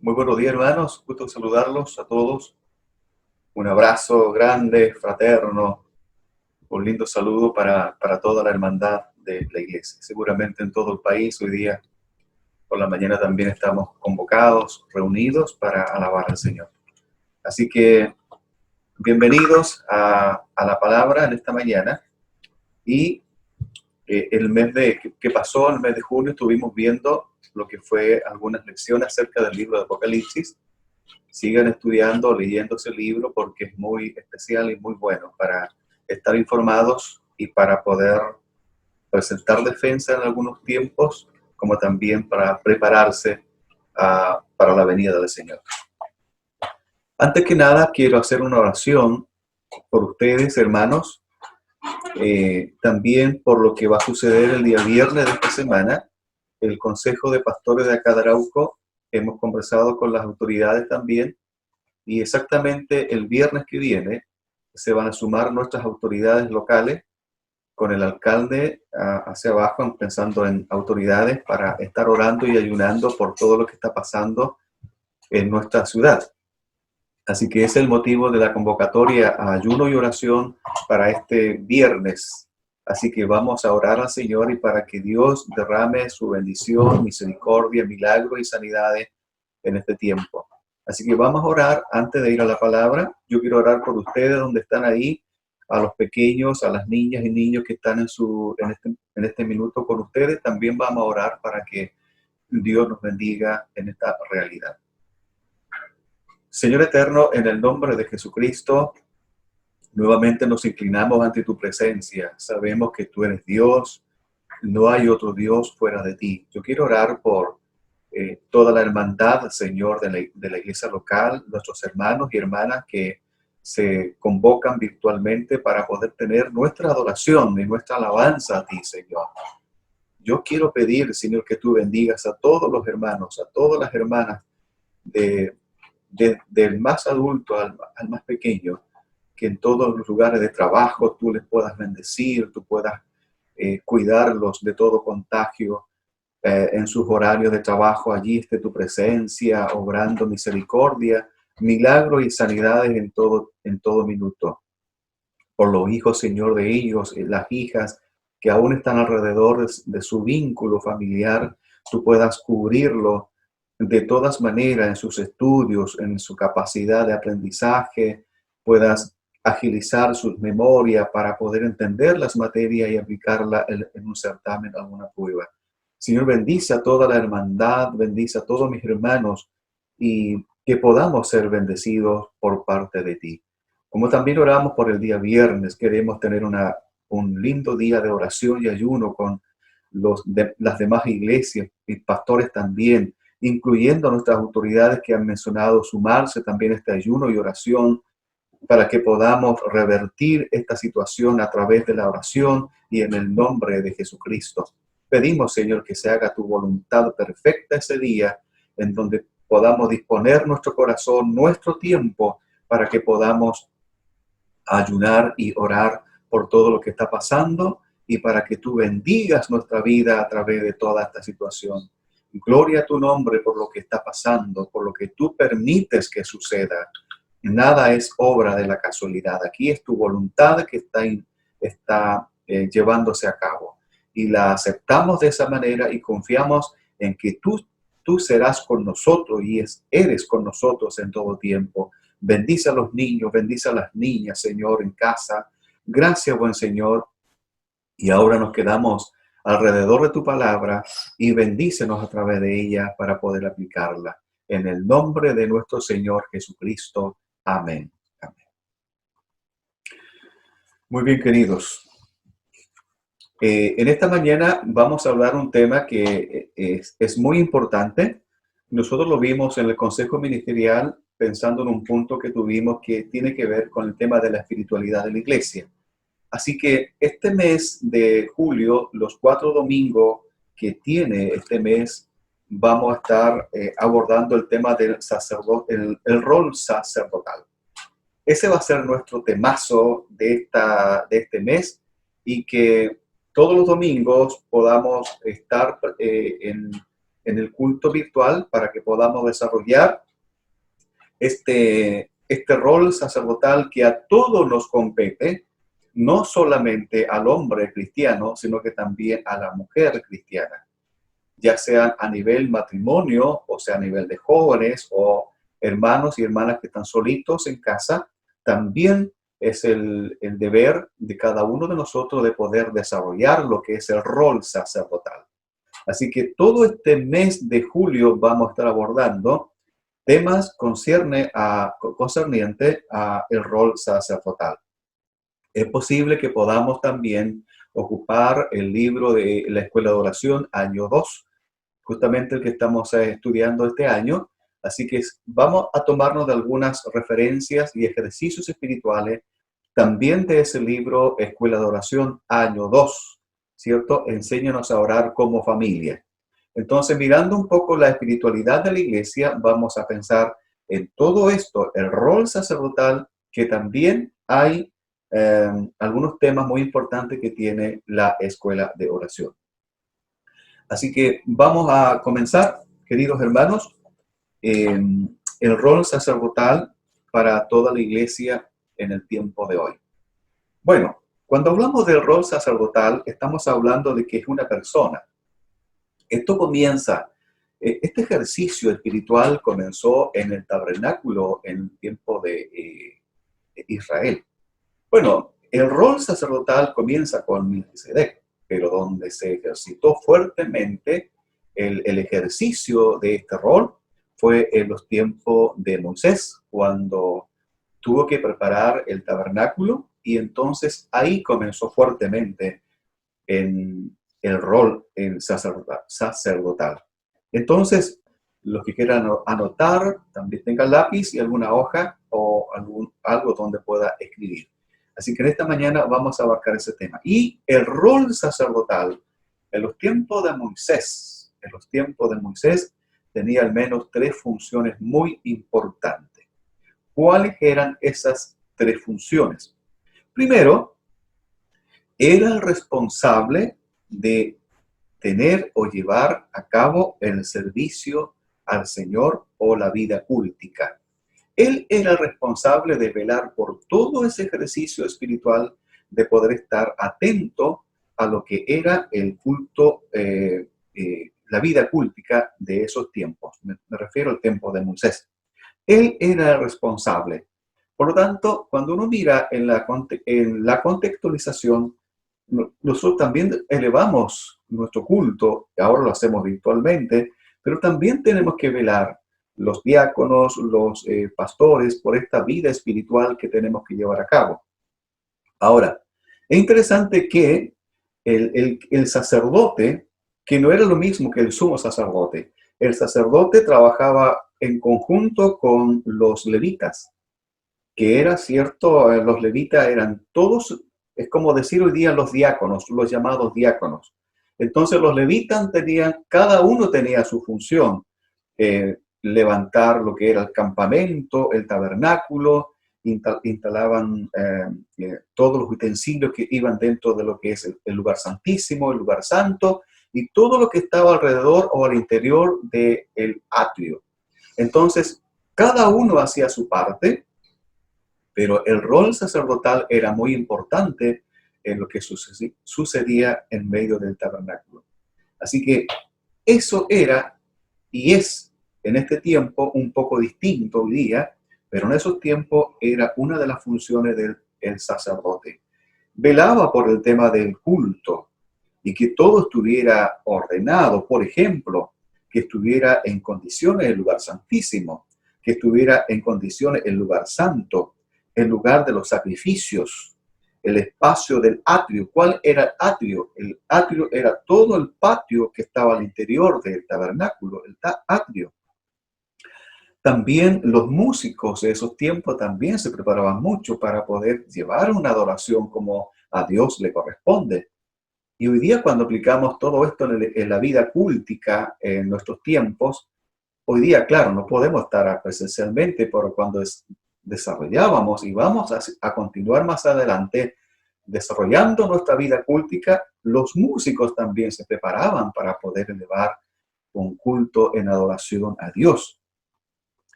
Muy buenos días, hermanos. Gusto saludarlos a todos. Un abrazo grande, fraterno, un lindo saludo para toda la hermandad de la iglesia. Seguramente en todo el país hoy día por la mañana también estamos convocados, reunidos para alabar al Señor. Así que bienvenidos a la palabra en esta mañana. Y el mes que pasó, el mes de junio, estuvimos viendo lo que fue algunas lecciones acerca del libro de Apocalipsis. Sigan estudiando, leyendo ese libro porque es muy especial y muy bueno para estar informados y para poder presentar defensa en algunos tiempos, como también para prepararse para la venida del Señor. Antes que nada, quiero hacer una oración por ustedes, hermanos, también por lo que va a suceder el día viernes de esta semana. El Consejo de Pastores de acá de Arauco, hemos conversado con las autoridades también, y exactamente el viernes que viene se van a sumar nuestras autoridades locales con el alcalde hacia abajo, pensando en autoridades para estar orando y ayunando por todo lo que está pasando en nuestra ciudad. Así que ese es el motivo de la convocatoria a ayuno y oración para este viernes. Así que vamos a orar al Señor y para que Dios derrame su bendición, misericordia, milagros y sanidades en este tiempo. Así que vamos a orar antes de ir a la palabra. Yo quiero orar por ustedes donde están ahí, a los pequeños, a las niñas y niños que están en este minuto con ustedes. También vamos a orar para que Dios nos bendiga en esta realidad. Señor eterno, en el nombre de Jesucristo, nuevamente nos inclinamos ante tu presencia. Sabemos que tú eres Dios, no hay otro Dios fuera de ti. Yo quiero orar por toda la hermandad, Señor, de la iglesia local, nuestros hermanos y hermanas que se convocan virtualmente para poder tener nuestra adoración y nuestra alabanza a ti, Señor. Yo quiero pedir, Señor, que tú bendigas a todos los hermanos, a todas las hermanas, del más adulto al más pequeño, que en todos los lugares de trabajo tú les puedas bendecir, tú puedas cuidarlos de todo contagio. En sus horarios de trabajo, allí esté tu presencia, obrando misericordia, milagros y sanidades en todo minuto. Por los hijos, Señor, de ellos, las hijas que aún están alrededor de su vínculo familiar, tú puedas cubrirlo de todas maneras en sus estudios, en su capacidad de aprendizaje, puedas agilizar sus memorias para poder entender las materias y aplicarla en un certamen, en alguna prueba. Señor, bendice a toda la hermandad, bendice a todos mis hermanos y que podamos ser bendecidos por parte de ti. Como también oramos por el día viernes, queremos tener un lindo día de oración y ayuno con las demás iglesias y pastores también, incluyendo a nuestras autoridades que han mencionado sumarse también a este ayuno y oración para que podamos revertir esta situación a través de la oración y en el nombre de Jesucristo. Pedimos, Señor, que se haga tu voluntad perfecta ese día, en donde podamos disponer nuestro corazón, nuestro tiempo, para que podamos ayunar y orar por todo lo que está pasando y para que tú bendigas nuestra vida a través de toda esta situación. Gloria a tu nombre por lo que está pasando, por lo que tú permites que suceda. Nada es obra de la casualidad. Aquí es tu voluntad que está llevándose a cabo. Y la aceptamos de esa manera y confiamos en que tú serás con nosotros y eres con nosotros en todo tiempo. Bendice a los niños, bendice a las niñas, Señor, en casa. Gracias, buen Señor. Y ahora nos quedamos alrededor de tu palabra y bendícenos a través de ella para poder aplicarla. En el nombre de nuestro Señor Jesucristo. Amén. Amén. Muy bien, queridos. En esta mañana vamos a hablar un tema que es muy importante. Nosotros lo vimos en el Consejo Ministerial pensando en un punto que tuvimos que tiene que ver con el tema de la espiritualidad de la iglesia. Así que este mes de julio, los 4 domingos que tiene este mes, vamos a estar abordando el tema del sacerdote, el rol sacerdotal. Ese va a ser nuestro temazo de este mes y que todos los domingos podamos estar en en el culto virtual para que podamos desarrollar este rol sacerdotal que a todos nos compete, no solamente al hombre cristiano, sino que también a la mujer cristiana, ya sea a nivel matrimonio, o sea, a nivel de jóvenes o hermanos y hermanas que están solitos en casa. También es el deber de cada uno de nosotros de poder desarrollar lo que es el rol sacerdotal. Así que todo este mes de julio vamos a estar abordando temas concernientes a el rol sacerdotal. Es posible que podamos también ocupar el libro de la Escuela de Oración, año 2, justamente el que estamos estudiando este año. Así que vamos a tomarnos de algunas referencias y ejercicios espirituales también de ese libro, Escuela de Oración, año 2, ¿cierto? Enséñanos a orar como familia. Entonces, mirando un poco la espiritualidad de la iglesia, vamos a pensar en todo esto, el rol sacerdotal, que también hay algunos temas muy importantes que tiene la escuela de oración. Así que vamos a comenzar, queridos hermanos, el rol sacerdotal para toda la iglesia en el tiempo de hoy. Bueno, cuando hablamos del rol sacerdotal, estamos hablando de que es una persona. Esto comienza, este ejercicio espiritual comenzó en el tabernáculo en el tiempo de Israel. Bueno, el rol sacerdotal comienza con Melquisedec, pero donde se ejercitó fuertemente el ejercicio de este rol fue en los tiempos de Moisés, cuando tuvo que preparar el tabernáculo, y entonces ahí comenzó fuertemente en el rol sacerdotal. Entonces, los que quieran anotar, también tengan lápiz y alguna hoja o algo donde pueda escribir. Así que en esta mañana vamos a abarcar ese tema. Y el rol sacerdotal, en los tiempos de Moisés, tenía al menos 3 funciones muy importantes. ¿Cuáles eran esas 3 funciones? Primero, era el responsable de tener o llevar a cabo el servicio al Señor o la vida cúltica. Él era el responsable de velar por todo ese ejercicio espiritual, de poder estar atento a lo que era el culto, la vida cúltica de esos tiempos. Me refiero al tiempo de Moisés. Él era el responsable. Por lo tanto, cuando uno mira en la contextualización, nosotros también elevamos nuestro culto, ahora lo hacemos virtualmente, pero también tenemos que velar los diáconos, los pastores, por esta vida espiritual que tenemos que llevar a cabo. Ahora, es interesante que el sacerdote, que no era lo mismo que el sumo sacerdote, el sacerdote trabajaba en conjunto con los levitas, que era cierto, los levitas eran todos, es como decir hoy día los diáconos, los llamados diáconos. Entonces los levitas cada uno tenía su función, levantar lo que era el campamento, el tabernáculo, instalaban todos los utensilios que iban dentro de lo que es el lugar santísimo, el lugar santo, y todo lo que estaba alrededor o al interior del atrio. Entonces, cada uno hacía su parte, pero el rol sacerdotal era muy importante en lo que sucedía en medio del tabernáculo. Así que eso era y es en este tiempo un poco distinto hoy día, pero en esos tiempos era una de las funciones del sacerdote. Velaba por el tema del culto y que todo estuviera ordenado, por ejemplo, que estuviera en condiciones el lugar santísimo, que estuviera en condiciones el lugar santo, el lugar de los sacrificios, el espacio del atrio. ¿Cuál era el atrio? El atrio era todo el patio que estaba al interior del tabernáculo, el atrio. También los músicos de esos tiempos también se preparaban mucho para poder llevar una adoración como a Dios le corresponde. Y hoy día, cuando aplicamos todo esto en la vida cúltica en nuestros tiempos, hoy día, claro, no podemos estar presencialmente, pero cuando desarrollábamos y vamos a continuar más adelante desarrollando nuestra vida cúltica, los músicos también se preparaban para poder elevar con culto en adoración a Dios.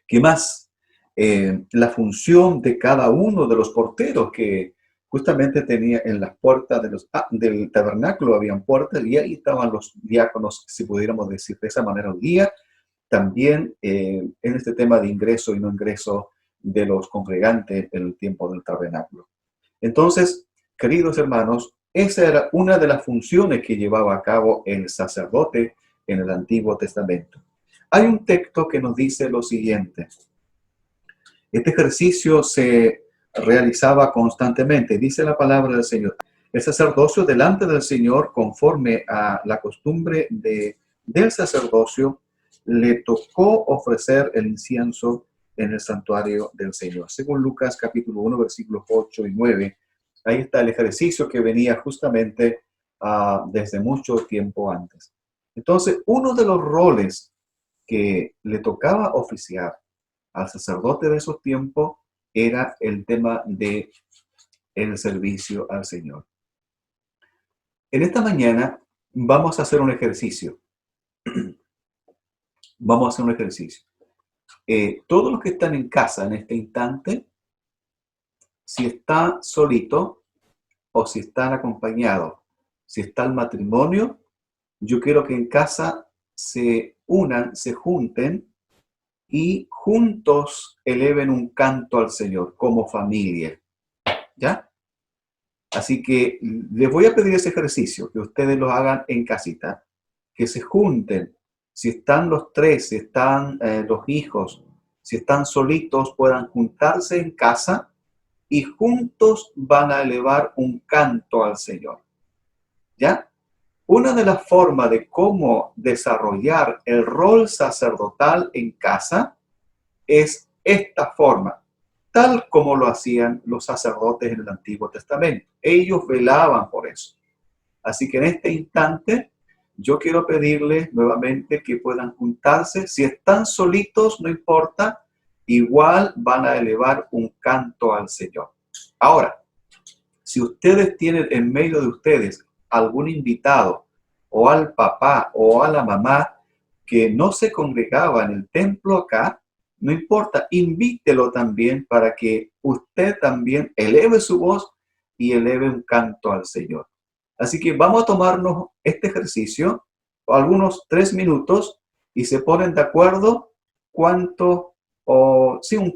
¿Qué más? La función de cada uno de los porteros que justamente tenía en las puertas del tabernáculo, habían puertas y ahí estaban los diáconos, si pudiéramos decir de esa manera hoy día. También en este tema de ingreso y no ingreso de los congregantes en el tiempo del tabernáculo. Entonces, queridos hermanos, esa era una de las funciones que llevaba a cabo el sacerdote en el Antiguo Testamento. Hay un texto que nos dice lo siguiente. Este ejercicio se realizaba constantemente, dice la palabra del Señor. El sacerdocio delante del Señor, conforme a la costumbre del sacerdocio, le tocó ofrecer el incienso en el santuario del Señor. Según Lucas capítulo 1, versículos 8 y 9, ahí está el ejercicio que venía justamente desde mucho tiempo antes. Entonces, uno de los roles que le tocaba oficiar al sacerdote de esos tiempos era el tema de el servicio al Señor. En esta mañana vamos a hacer un ejercicio. Vamos a hacer un ejercicio. Todos los que están en casa en este instante, si está solito o si están acompañados, si está el matrimonio, yo quiero que en casa se unan, se junten y juntos eleven un canto al Señor como familia. ¿Ya? Así que les voy a pedir ese ejercicio, que ustedes lo hagan en casita, que se junten. Si están los tres, si están los hijos, si están solitos, puedan juntarse en casa y juntos van a elevar un canto al Señor. ¿Ya? Una de las formas de cómo desarrollar el rol sacerdotal en casa es esta forma, tal como lo hacían los sacerdotes en el Antiguo Testamento. Ellos velaban por eso. Así que en este instante, yo quiero pedirles nuevamente que puedan juntarse. Si están solitos, no importa, igual van a elevar un canto al Señor. Ahora, si ustedes tienen en medio de ustedes algún invitado, o al papá o a la mamá que no se congregaba en el templo acá, no importa, invítelo también para que usted también eleve su voz y eleve un canto al Señor. Así que vamos a tomarnos este ejercicio, algunos 3 minutos, y se ponen de acuerdo un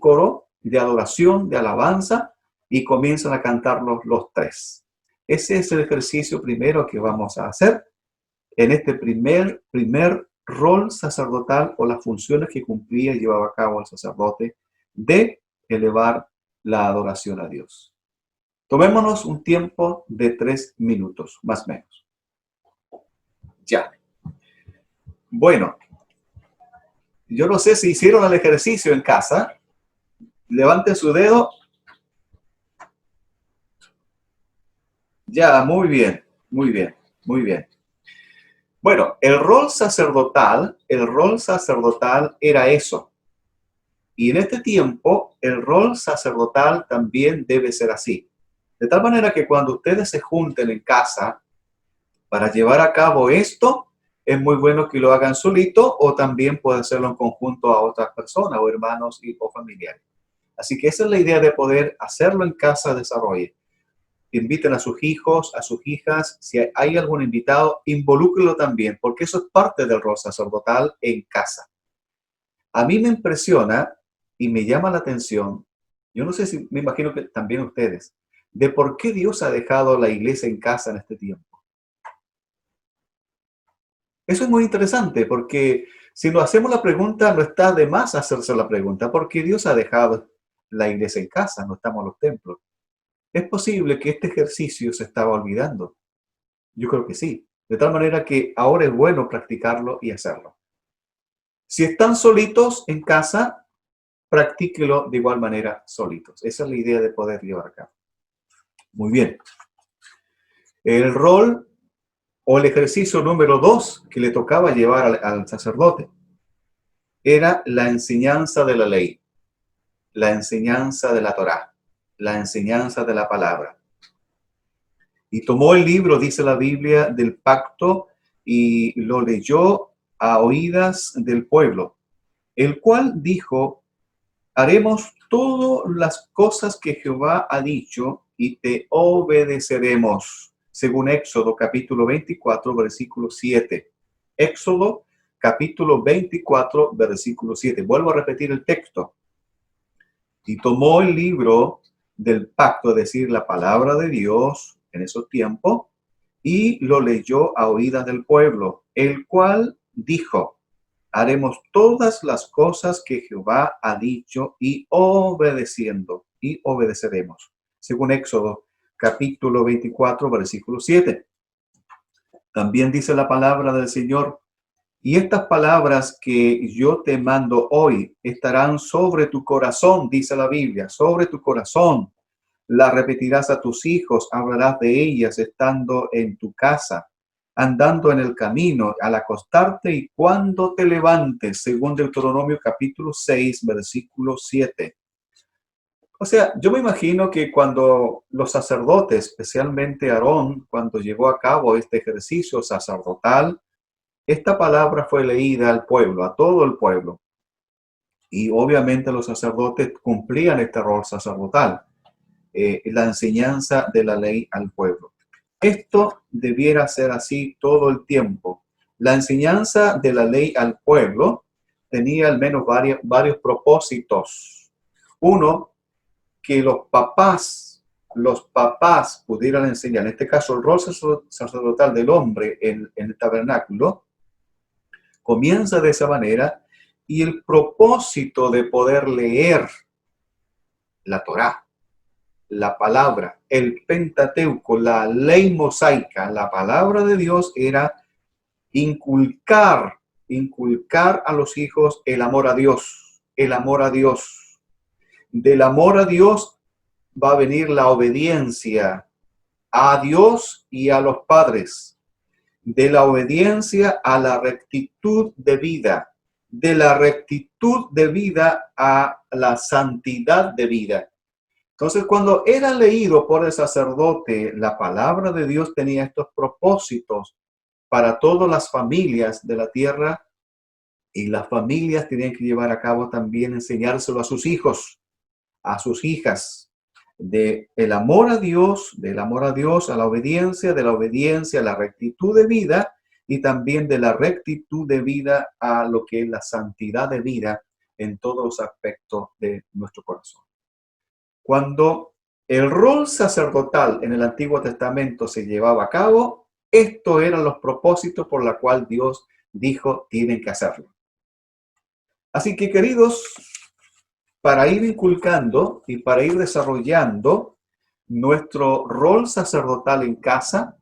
coro de adoración, de alabanza, y comienzan a cantarlos los tres. Ese es el ejercicio primero que vamos a hacer en este primer rol sacerdotal o las funciones que cumplía y llevaba a cabo el sacerdote de elevar la adoración a Dios. Tomémonos un tiempo de 3 minutos, más o menos. Ya. Bueno, yo no sé si hicieron el ejercicio en casa. Levanten su dedo. Ya, muy bien, muy bien, muy bien. Bueno, el rol sacerdotal era eso. Y en este tiempo, el rol sacerdotal también debe ser así. De tal manera que cuando ustedes se junten en casa para llevar a cabo esto, es muy bueno que lo hagan solito o también puede hacerlo en conjunto a otras personas o hermanos o familiares. Así que esa es la idea de poder hacerlo en casa, desarrolle. Inviten a sus hijos, a sus hijas, si hay algún invitado, involúcrelo también, porque eso es parte del rol sacerdotal en casa. A mí me impresiona y me llama la atención, yo no sé si, me imagino que también ustedes, de por qué Dios ha dejado la iglesia en casa en este tiempo. Eso es muy interesante, porque si nos hacemos la pregunta, no está de más hacerse la pregunta, ¿por qué Dios ha dejado la iglesia en casa? No estamos en los templos. ¿Es posible que este ejercicio se estaba olvidando? Yo creo que sí. De tal manera que ahora es bueno practicarlo y hacerlo. Si están solitos en casa, practíquelo de igual manera solitos. Esa es la idea de poder llevar a cabo. Muy bien. El rol o el ejercicio número 2 que le tocaba llevar al sacerdote era la enseñanza de la ley, la enseñanza de la Torá, la enseñanza de la palabra. Y tomó el libro, dice la Biblia, del pacto y lo leyó a oídas del pueblo, el cual dijo: haremos todas las cosas que Jehová ha dicho y te obedeceremos. Según Éxodo capítulo 24, versículo 7. Éxodo capítulo 24, versículo 7. Vuelvo a repetir el texto. Y tomó el libro del pacto, es decir, la palabra de Dios en esos tiempos, y lo leyó a oídas del pueblo, el cual dijo: haremos todas las cosas que Jehová ha dicho y obedeceremos. Según Éxodo capítulo 24, versículo 7. También dice la palabra del Señor: y estas palabras que yo te mando hoy estarán sobre tu corazón, dice la Biblia, sobre tu corazón. Las repetirás a tus hijos, hablarás de ellas estando en tu casa, andando en el camino, al acostarte y cuando te levantes, según Deuteronomio capítulo 6, versículo 7. O sea, yo me imagino que cuando los sacerdotes, especialmente Aarón, cuando llevó a cabo este ejercicio sacerdotal, esta palabra fue leída al pueblo, a todo el pueblo. Y obviamente los sacerdotes cumplían este rol sacerdotal, la enseñanza de la ley al pueblo. Esto debiera ser así todo el tiempo. La enseñanza de la ley al pueblo tenía al menos varios propósitos. Uno, que los papás pudieran enseñar, en este caso el rol sacerdotal del hombre en el tabernáculo, comienza de esa manera, y el propósito de poder leer la Torá, la palabra, el Pentateuco, la ley mosaica, la palabra de Dios, era inculcar a los hijos el amor a Dios, el amor a Dios. Del amor a Dios va a venir la obediencia a Dios y a los padres. De la obediencia a la rectitud de vida, de la rectitud de vida a la santidad de vida. Entonces, cuando era leído por el sacerdote, la palabra de Dios tenía estos propósitos para todas las familias de la tierra, y las familias tenían que llevar a cabo también enseñárselo a sus hijos, a sus hijas. Del amor a Dios a la obediencia, de la obediencia a la rectitud de vida, y también de la rectitud de vida a lo que es la santidad de vida en todos los aspectos de nuestro corazón. Cuando el rol sacerdotal en el Antiguo Testamento se llevaba a cabo, estos eran los propósitos por los cuales Dios dijo: tienen que hacerlo. Así que, queridos, para ir inculcando y para ir desarrollando nuestro rol sacerdotal en casa,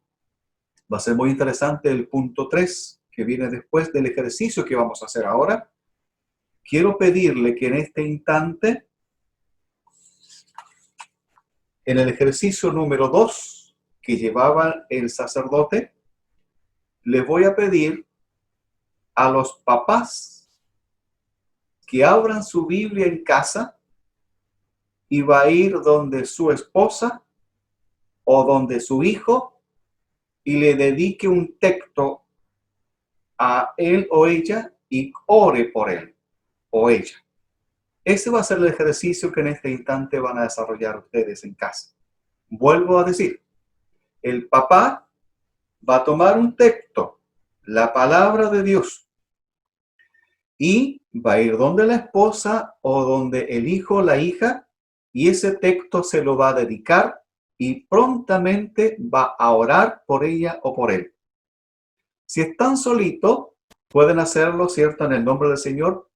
va a ser muy interesante el punto 3, que viene después del ejercicio que vamos a hacer ahora. Quiero pedirle que en este instante, en el ejercicio número 2 que llevaba el sacerdote, les voy a pedir a los papás que abran su Biblia en casa y va a ir donde su esposa o donde su hijo y le dedique un texto a él o ella y ore por él o ella. Ese va a ser el ejercicio que en este instante van a desarrollar ustedes en casa. Vuelvo a decir, el papá va a tomar un texto, la palabra de Dios, y va a ir donde la esposa o donde el hijo o la hija, y ese texto se lo va a dedicar y prontamente va a orar por ella o por él. Si están solitos, pueden hacerlo, ¿cierto?, en el nombre del Señor.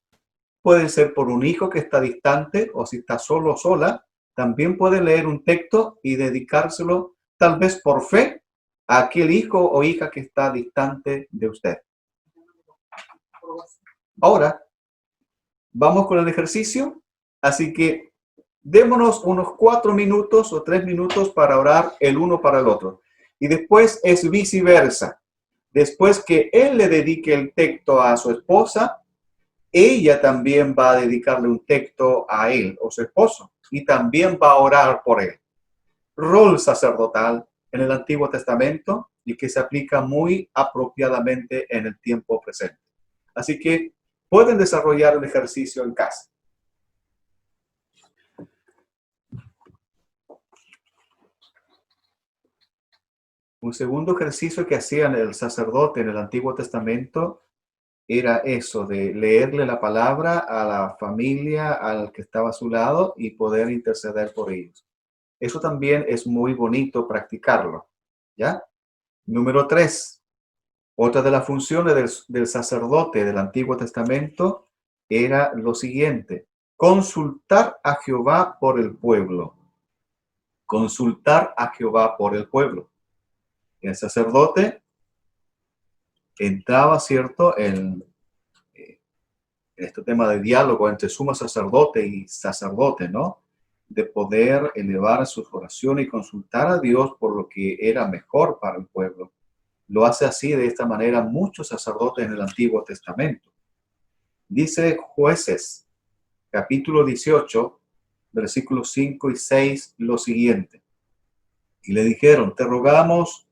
Puede ser por un hijo que está distante, o si está solo o sola, también puede leer un texto y dedicárselo, tal vez por fe, a aquel hijo o hija que está distante de usted. Ahora, vamos con el ejercicio, así que démonos unos 4 minutos o 3 minutos para orar el uno para el otro. Y después es viceversa. Después que él le dedique el texto a su esposa, ella también va a dedicarle un texto a él o su esposo y también va a orar por él. Rol sacerdotal en el Antiguo Testamento y que se aplica muy apropiadamente en el tiempo presente. Así que pueden desarrollar un ejercicio en casa. Un segundo ejercicio que hacían el sacerdote en el Antiguo Testamento era eso, de leerle la palabra a la familia, al que estaba a su lado y poder interceder por ellos. Eso también es muy bonito practicarlo, ¿ya? Número 3. Otra de las funciones del sacerdote del Antiguo Testamento era lo siguiente: consultar a Jehová por el pueblo. Consultar a Jehová por el pueblo. El sacerdote entraba, ¿cierto?, en este tema de diálogo entre sumo sacerdote y sacerdote, ¿no? De poder elevar sus oraciones y consultar a Dios por lo que era mejor para el pueblo. Lo hace así, de esta manera, muchos sacerdotes en el Antiguo Testamento. Dice Jueces, capítulo 18, versículos 5 y 6, lo siguiente. Y le dijeron: te rogamos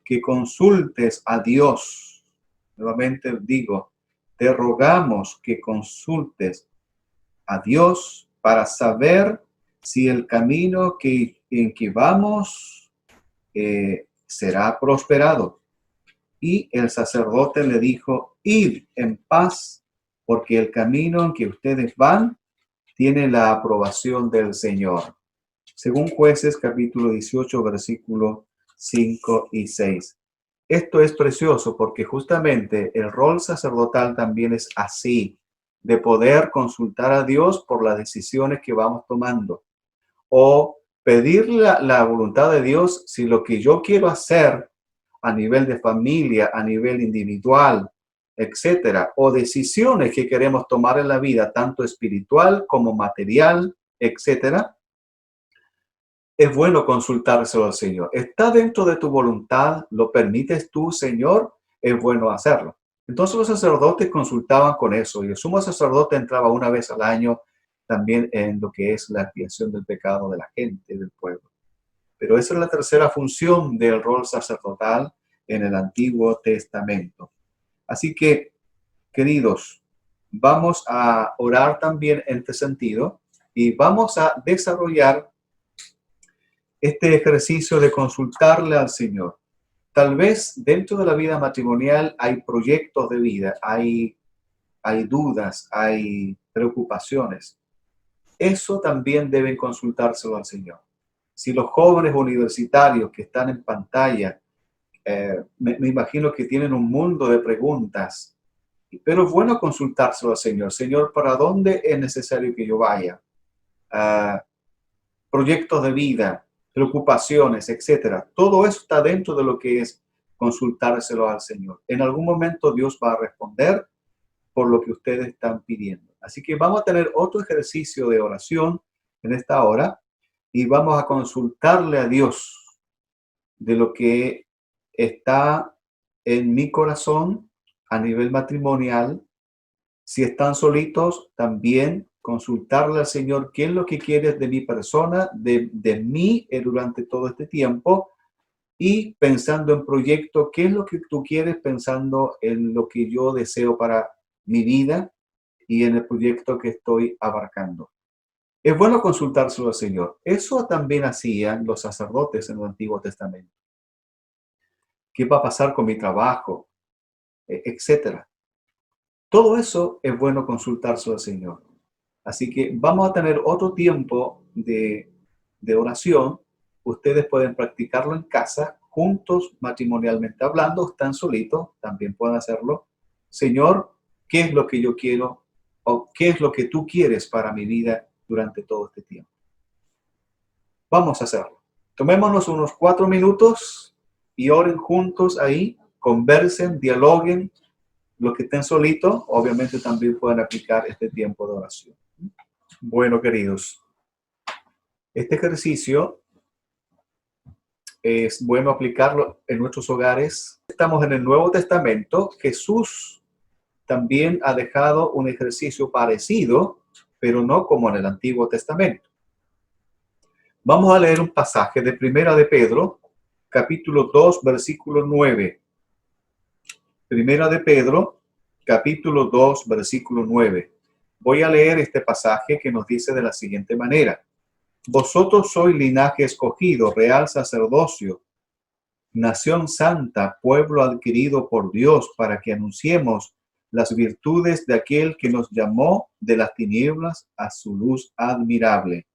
que consultes a Dios. Nuevamente digo, te rogamos que consultes a Dios para saber si el camino en que vamos será prosperado. Y el sacerdote le dijo: id en paz, porque el camino en que ustedes van tiene la aprobación del Señor. Según Jueces, capítulo 18, versículos 5 y 6. Esto es precioso porque justamente el rol sacerdotal también es así, de poder consultar a Dios por las decisiones que vamos tomando, o pedir la voluntad de Dios si lo que yo quiero hacer a nivel de familia, a nivel individual, etcétera, o decisiones que queremos tomar en la vida, tanto espiritual como material, etcétera. Es bueno consultárselo al Señor. ¿Está dentro de tu voluntad? ¿Lo permites tú, Señor? Es bueno hacerlo. Entonces los sacerdotes consultaban con eso, y el sumo sacerdote entraba una vez al año también en lo que es la expiación del pecado de la gente, del pueblo. Pero esa es la tercera función del rol sacerdotal en el Antiguo Testamento. Así que, queridos, vamos a orar también en este sentido y vamos a desarrollar este ejercicio de consultarle al Señor. Tal vez dentro de la vida matrimonial hay proyectos de vida, hay dudas, hay preocupaciones. Eso también deben consultárselo al Señor. Si los jóvenes universitarios que están en pantalla, me imagino que tienen un mundo de preguntas, pero es bueno consultárselo al Señor. Señor, ¿para dónde es necesario que yo vaya? Proyectos de vida, preocupaciones, etcétera. Todo eso está dentro de lo que es consultárselo al Señor. En algún momento Dios va a responder por lo que ustedes están pidiendo. Así que vamos a tener otro ejercicio de oración en esta hora y vamos a consultarle a Dios de lo que está en mi corazón a nivel matrimonial. Si están solitos, también consultarle al Señor qué es lo que quieres de mi persona, de mí durante todo este tiempo, y pensando en proyecto, qué es lo que tú quieres, pensando en lo que yo deseo para mi vida y en el proyecto que estoy abarcando. Es bueno consultárselo al Señor. Eso también hacían los sacerdotes en el Antiguo Testamento. ¿Qué va a pasar con mi trabajo? Etcétera. Todo eso es bueno consultárselo al Señor. Así que vamos a tener otro tiempo de oración. Ustedes pueden practicarlo en casa, juntos, matrimonialmente hablando, están solitos, también pueden hacerlo. Señor, ¿qué es lo que yo quiero? ¿O qué es lo que tú quieres para mi vida durante todo este tiempo? Vamos a hacerlo. Tomémonos unos 4 minutos y oren juntos ahí, conversen, dialoguen. Los que estén solitos, obviamente también pueden aplicar este tiempo de oración. Bueno, queridos, este ejercicio es bueno aplicarlo en nuestros hogares. Estamos en el Nuevo Testamento. Jesús también ha dejado un ejercicio parecido, pero no como en el Antiguo Testamento. Vamos a leer un pasaje de Primera de Pedro, capítulo 2, versículo 9. Primera de Pedro, capítulo 2, versículo 9. Voy a leer este pasaje que nos dice de la siguiente manera. Vosotros sois linaje escogido, real sacerdocio, nación santa, pueblo adquirido por Dios, para que anunciemos las virtudes de aquel que nos llamó de las tinieblas a su luz admirable.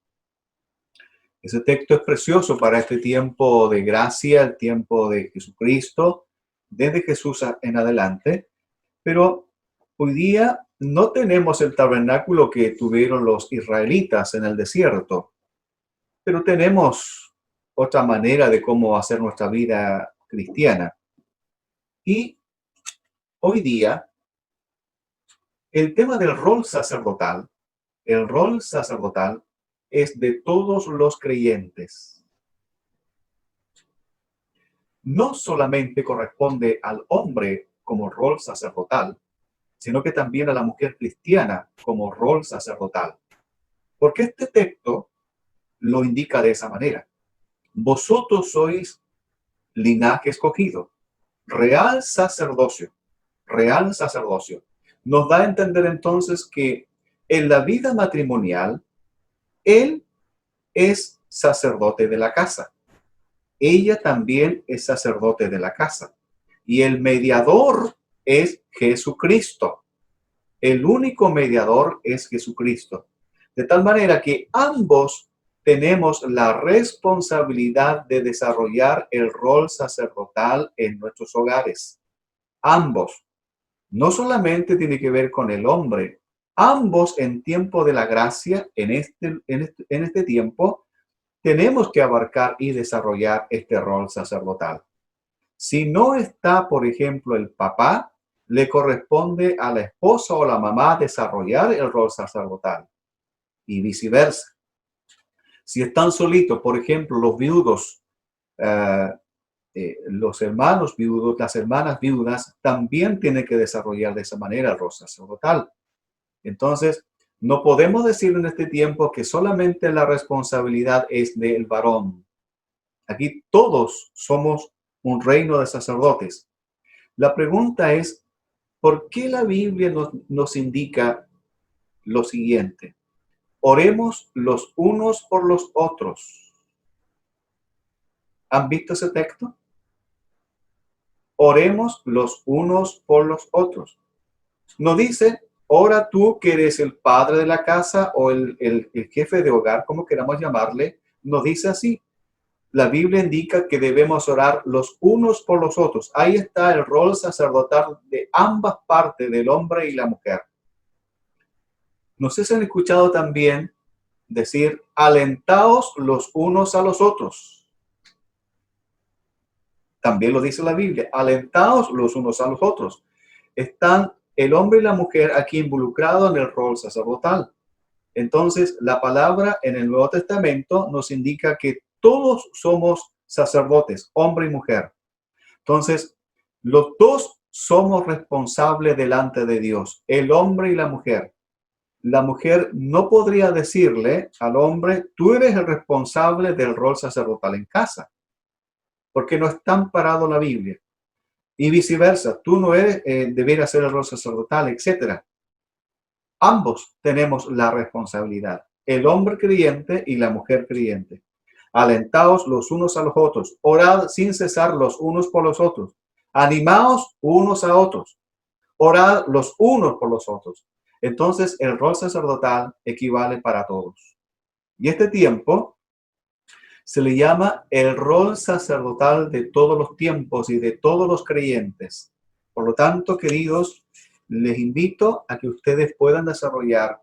Ese texto es precioso para este tiempo de gracia, el tiempo de Jesucristo, desde Jesús en adelante, pero hoy día no tenemos el tabernáculo que tuvieron los israelitas en el desierto, pero tenemos otra manera de cómo hacer nuestra vida cristiana. Y hoy día, el tema del el rol sacerdotal es de todos los creyentes. No solamente corresponde al hombre como rol sacerdotal, sino que también a la mujer cristiana como rol sacerdotal. Porque este texto lo indica de esa manera. Vosotros sois linaje escogido, real sacerdocio, real sacerdocio. Nos da a entender entonces que en la vida matrimonial, él es sacerdote de la casa. Ella también es sacerdote de la casa. Y el mediador es Jesucristo. El único mediador es Jesucristo. De tal manera que ambos tenemos la responsabilidad de desarrollar el rol sacerdotal en nuestros hogares. Ambos. No solamente tiene que ver con el hombre. Ambos en tiempo de la gracia, en este tiempo, tenemos que abarcar y desarrollar este rol sacerdotal. Si no está, por ejemplo, el papá, le corresponde a la esposa o la mamá desarrollar el rol sacerdotal y viceversa. Si están solitos, por ejemplo, los viudos, los hermanos viudos, las hermanas viudas, también tienen que desarrollar de esa manera el rol sacerdotal. Entonces, no podemos decir en este tiempo que solamente la responsabilidad es del varón. Aquí todos somos un reino de sacerdotes. La pregunta es, ¿por qué la Biblia nos indica lo siguiente? Oremos los unos por los otros. ¿Han visto ese texto? Oremos los unos por los otros. No dice, ora tú que eres el padre de la casa o el jefe de hogar, como queramos llamarle. No dice así. La Biblia indica que debemos orar los unos por los otros. Ahí está el rol sacerdotal de ambas partes, del hombre y la mujer. No sé si han escuchado también decir, alentaos los unos a los otros. También lo dice la Biblia, alentaos los unos a los otros. Están el hombre y la mujer aquí involucrados en el rol sacerdotal. Entonces, la palabra en el Nuevo Testamento nos indica que todos somos sacerdotes, hombre y mujer. Entonces, los dos somos responsables delante de Dios, el hombre y la mujer. La mujer no podría decirle al hombre, tú eres el responsable del rol sacerdotal en casa, porque no está amparado la Biblia. Y viceversa, tú no eres, deberías ser el rol sacerdotal, etc. Ambos tenemos la responsabilidad, el hombre creyente y la mujer creyente. Alentaos los unos a los otros, orad sin cesar los unos por los otros, animaos unos a otros, orad los unos por los otros. Entonces, el rol sacerdotal equivale para todos. Y este tiempo se le llama el rol sacerdotal de todos los tiempos y de todos los creyentes. Por lo tanto, queridos, les invito a que ustedes puedan desarrollar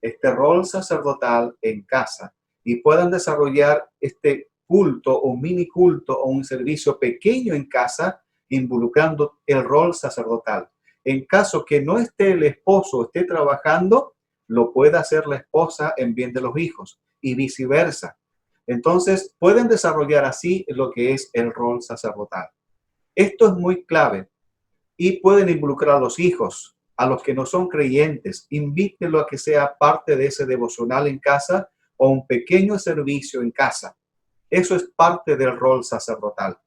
este rol sacerdotal en casa y puedan desarrollar este culto o mini culto o un servicio pequeño en casa involucrando el rol sacerdotal. En caso que no esté el esposo, esté trabajando, lo pueda hacer la esposa en bien de los hijos y viceversa. Entonces, pueden desarrollar así lo que es el rol sacerdotal. Esto es muy clave y pueden involucrar a los hijos, a los que no son creyentes. Invítenlo a que sea parte de ese devocional en casa o un pequeño servicio en casa. Eso es parte del rol sacerdotal.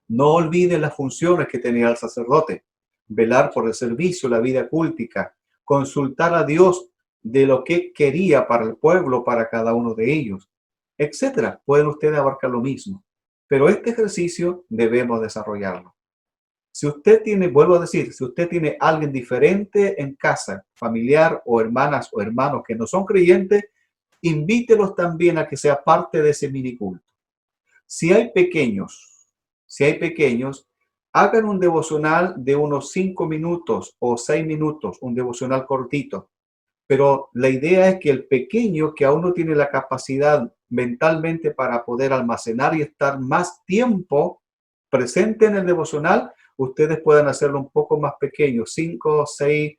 No olviden las funciones que tenía el sacerdote. velar por el servicio, la vida cultica, consultar a Dios de lo que quería para el pueblo, para cada uno de ellos, etcétera. Pueden ustedes abarcar lo mismo. Pero este ejercicio debemos desarrollarlo. Si usted tiene, vuelvo a decir, si usted tiene alguien diferente en casa, familiar o hermanas o hermanos que no son creyentes, invítelos también a que sea parte de ese mini culto. Si hay pequeños, hagan un devocional de unos 5 minutos o 6 minutos, un devocional cortito. Pero la idea es que el pequeño, que aún no tiene la capacidad mentalmente para poder almacenar y estar más tiempo presente en el devocional, ustedes puedan hacerlo un poco más pequeño, 5, 6,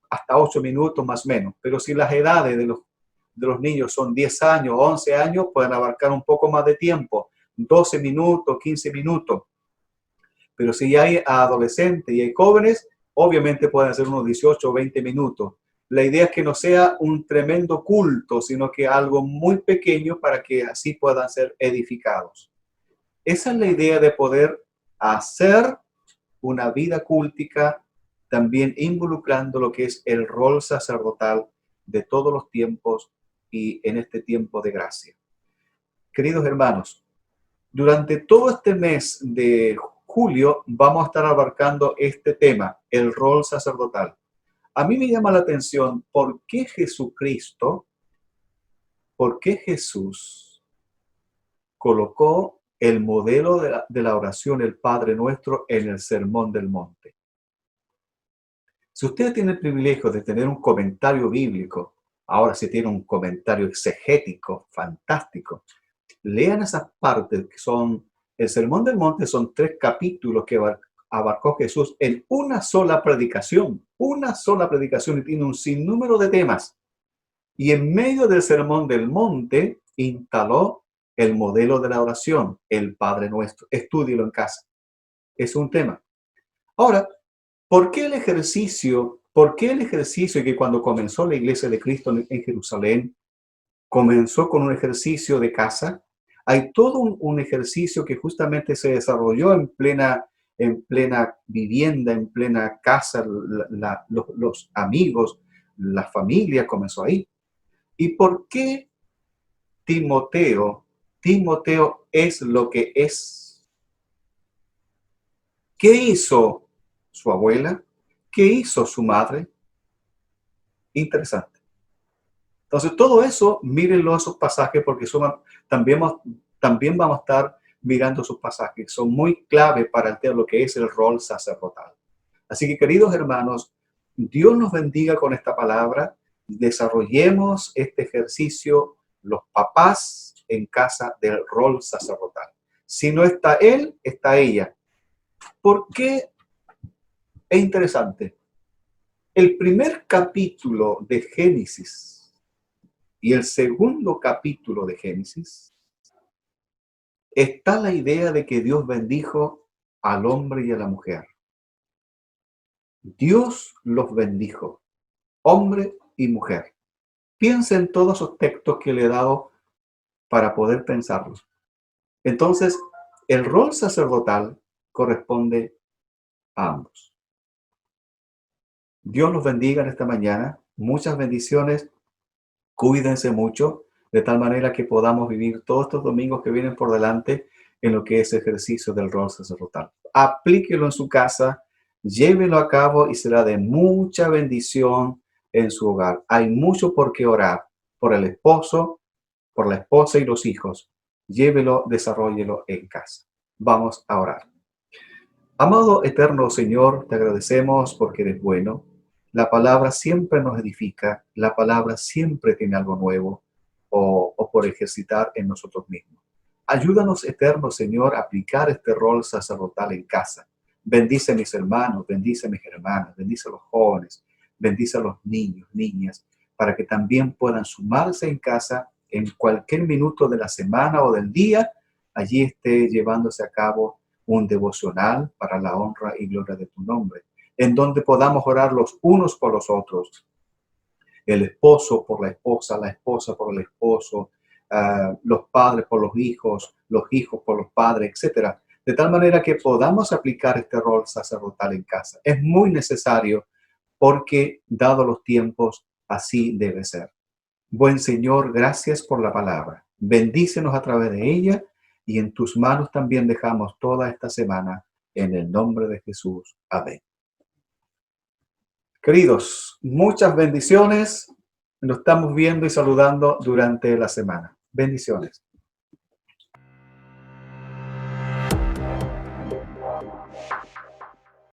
hasta 8 minutos más o menos. Pero si las edades de los niños son 10 años, 11 años, pueden abarcar un poco más de tiempo, 12 minutos, 15 minutos. Pero si ya hay adolescentes y hay jóvenes, obviamente pueden hacer unos 18 o 20 minutos. La idea es que no sea un tremendo culto, sino que algo muy pequeño para que así puedan ser edificados. Esa es la idea de poder hacer una vida cultica, también involucrando lo que es el rol sacerdotal de todos los tiempos y en este tiempo de gracia. Queridos hermanos, durante todo este mes de julio vamos a estar abarcando este tema, el rol sacerdotal. A mí me llama la atención por qué Jesús colocó el modelo de la oración, el Padre Nuestro, en el Sermón del Monte. Si usted tiene el privilegio de tener un comentario bíblico, ahora si tiene un comentario exegético, fantástico, lean esas partes que son, el Sermón del Monte son 3 capítulos que abarcó Jesús en una sola predicación y tiene un sinnúmero de temas. Y en medio del Sermón del Monte instaló el modelo de la oración, el Padre Nuestro. Estúdielo en casa. Es un tema. Ahora, ¿por qué el ejercicio que cuando comenzó la Iglesia de Cristo en Jerusalén, comenzó con un ejercicio de casa? Hay todo un ejercicio que justamente se desarrolló en plena vivienda, en plena casa, los amigos, la familia comenzó ahí. ¿Y por qué Timoteo es lo que es? ¿Qué hizo su abuela? ¿Qué hizo su madre? Interesante. Entonces, todo eso, mírenlo esos pasajes porque también vamos a estar mirando esos pasajes. Son muy clave para lo que es el rol sacerdotal. Así que, queridos hermanos, Dios nos bendiga con esta palabra. Desarrollemos este ejercicio, los papás en casa del rol sacerdotal. Si no está él, está ella. ¿Por qué? Es interesante. El primer capítulo de Génesis y el segundo capítulo de Génesis está la idea de que Dios bendijo al hombre y a la mujer. Dios los bendijo, hombre y mujer. Piensa en todos esos textos que le he dado para poder pensarlos. Entonces, el rol sacerdotal corresponde a ambos. Dios los bendiga en esta mañana. Muchas bendiciones. Cuídense mucho, de tal manera que podamos vivir todos estos domingos que vienen por delante en lo que es ejercicio del rol sacerdotal. Aplíquelo en su casa, llévelo a cabo y será de mucha bendición en su hogar. Hay mucho por qué orar, por el esposo, por la esposa y los hijos. Llévelo, desarróllelo en casa. Vamos a orar. Amado eterno Señor, te agradecemos porque eres bueno. La palabra siempre nos edifica, la palabra siempre tiene algo nuevo o por ejercitar en nosotros mismos. Ayúdanos, eterno Señor, a aplicar este rol sacerdotal en casa. Bendice a mis hermanos, bendice a mis hermanas, bendice a los jóvenes, bendice a los niños, niñas, para que también puedan sumarse en casa en cualquier minuto de la semana o del día. Allí esté llevándose a cabo un devocional para la honra y gloria de tu nombre, en donde podamos orar los unos por los otros, el esposo por la esposa por el esposo, los padres por los hijos por los padres, etcétera, de tal manera que podamos aplicar este rol sacerdotal en casa. Es muy necesario porque, dado los tiempos, así debe ser. Buen Señor, gracias por la palabra. Bendícenos a través de ella y en tus manos también dejamos toda esta semana. En el nombre de Jesús. Amén. Queridos, muchas bendiciones. Nos estamos viendo y saludando durante la semana. Bendiciones.